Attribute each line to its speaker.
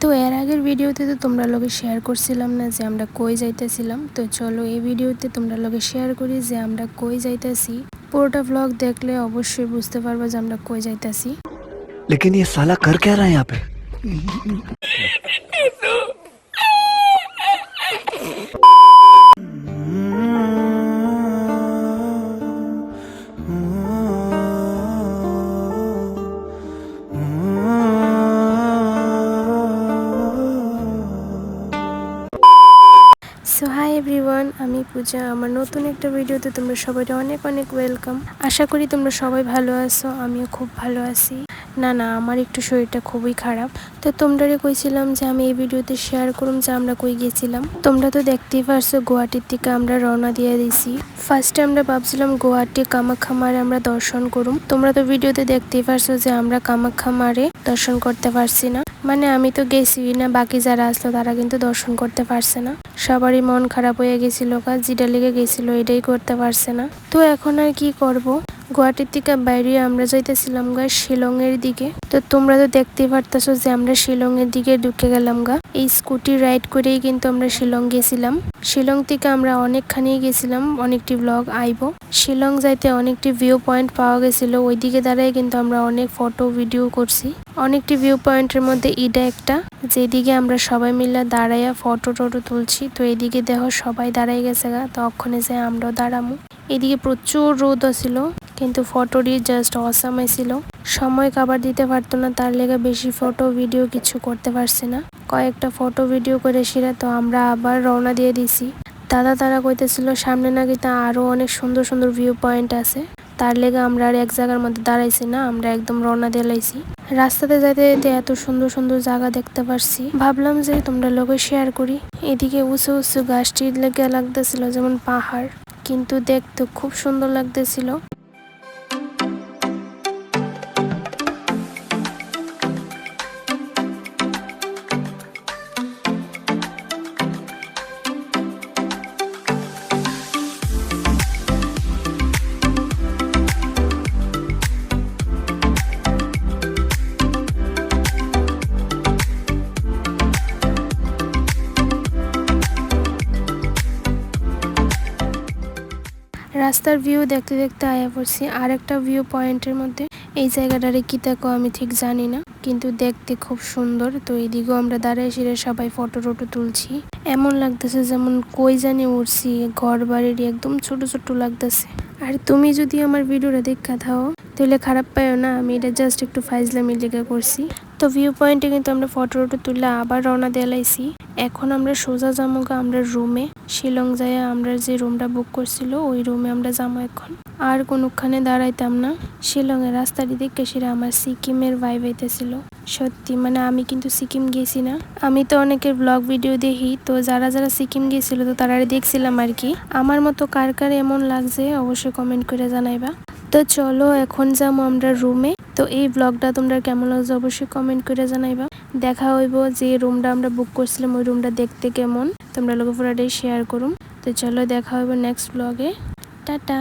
Speaker 1: তো এর আগের ভিডিওতে তো তোমরা লগে শেয়ার করছিলাম না যে আমরা কই যাইতেছিলাম। তো চলো এই ভিডিওতে তোমরা লগে শেয়ার করি যে আমরা কই যাইতেছি। পুরোটা ব্লগ দেখলে অবশ্যই বুঝতে পারবে যে আমরা কই যাইতেছি।
Speaker 2: लेकिन ये साला कर क्या रहा है यहाँ पे?
Speaker 1: সো হাই এভরিওয়ান, আমি পূজা। আমার নতুন একটা ভিডিওতে তোমরা সবাই অনেক অনেক ওয়েলকাম। আশা করি তোমরা সবাই ভালো আছো, আমিও খুব ভালো আছি। না আমার একটু শরীরটা খুবই খারাপ। তো তোমরারে কইছিলাম যে আমি এই ভিডিওতে শেয়ার করুম যে আমরা কই গেছিলাম। তোমরা তো দেখতেই পারছো গুয়াহাটির থেকে আমরা রওনা দিয়ে দিয়েছি। ফার্স্টে আমরা ভাবছিলাম গুয়াহাটি কামাখ্যা মারে আমরা দর্শন করুম। তোমরা তো ভিডিওতে দেখতেই পারছো যে আমরা কামাখ্যা মারে দর্শন করতে পারছি না। মানে আমি তো গেছি না, বাকি যারা আসলো তারা কিন্তু দর্শন করতে পারছে না। সবারই মন খারাপ হয়ে গেছিল, যেটা লেগে গেছিল এটাই করতে পারছে না। তো এখন আর কি করব, গুয়াহাটির থেকে বাইরে আমরা যাইতেছিলাম গা শিলং এর দিকে। তো তোমরা তো দেখতেই পারতেছো যে আমরা শিলং এর দিকে ঢুকে গেলাম গা। এই স্কুটি রাইড করেই কিন্তু আমরা শিলং গেছিলাম। শিলং থেকে আমরা অনেকখানি গেছিলাম, অনেকটি ব্লগ আইবো। শিলং যাইতে অনেকটি ভিউ পয়েন্ট পাওয়া গেছিল, ওইদিকে দাঁড়াই কিন্তু আমরা অনেক ফটো ভিডিও করছি। অনেকটি ভিউ পয়েন্টের মধ্যে এটা একটা, যেদিকে আমরা সবাই মিলে দাঁড়াইয়া ফটো টটো তুলছি। তো এদিকে দেখো সবাই দাঁড়াই গেছে গা, তো ওখানে যাই আমরাও দাঁড়ামু। এদিকে প্রচুর রোদ ছিল, কিন্তু ফটোটি জাস্ট অসাম ছিল। সময় কাবার দিতে পারতো না, তার লেগে বেশি ফটো ভিডিও কিছু করতে পারছি না। কয়েকটা ফটো ভিডিও করে সেরা তো আমরা আবার রওনা দিয়ে দিছি। দাদা তারা কইতেছিল সামনে নাকি তা আরো অনেক সুন্দর সুন্দর ভিউ পয়েন্ট আছে। তার লেগে আমরা আর এক জায়গার মধ্যে দাঁড়াইছি না, আমরা একদম রওনা দিয়ে লাইছি। রাস্তাতে যাইতে যেতে এত সুন্দর সুন্দর জায়গা দেখতে পারছি, ভাবলাম যে তোমরা লোকে শেয়ার করি। এদিকে উঁচু উঁচু গাছটির লেগে লাগতেছিল যেমন পাহাড়, কিন্তু দেখতে খুব সুন্দর লাগতেছিল। রাস্তার ভিউ দেখতে দেখতে আয়া পড়ছি আর একটা ভিউ পয়েন্টের মধ্যে। এই জায়গাটারে কি দেখো আমি ঠিক জানি না, কিন্তু দেখতে খুব সুন্দর। তো এইদিকেও আমরা দাঁড়ায় সেরে সবাই ফটো টটো তুলছি। এমন লাগতেছে যেমন কই জানি উঠছি, ঘর বাড়ির একদম ছোট ছোট লাগতেছে। আর তুমি যদি আমার ভিডিওটা দেখা থাও তাহলে খারাপ পাইও না, আমি এটা জাস্ট একটু ফাইজলামি লেগে করছি। তো ভিউ পয়েন্টে কিন্তু আমরা ফটো টটো তুললে আবার রওনা দিয়ে লাইছি। এখন আমরা সোজা যাবো আমরা রুমে। শিলং যায় আমরা যে রুমটা বুক করছিল ওই রুমে আমরা যাবো এখন। আর কোনোখানে দাঁড়াইতাম না। শিলং এর রাস্তাটি দেখে সেরা আমার সিকিমের ভাইব হইতেছিল। সত্যি মানে আমি কিন্তু সিকিম গেছি না। আমি তো অনেকের ব্লগ ভিডিও দেখি, তো যারা যারা সিকিম গেছিল তো তারা দেখছিলাম আর কি। আমার মতো কার কার এমন লাগছে অবশ্যই কমেন্ট করে জানাইবা। তো চলো এখন যাবো আমরা রুমে। তো এই ব্লগটা তোমরা কেমন লাগছে অবশ্যই কমেন্ট করে জানাইবা। দেখা হইব যে রুমটা আমরা বুক করছিলাম ওই রুমটা দেখতে কেমন, তোমরা লোক পুরাটাই শেয়ার করুম। তো চলো দেখা হইব নেক্সট ব্লগে। টাটা।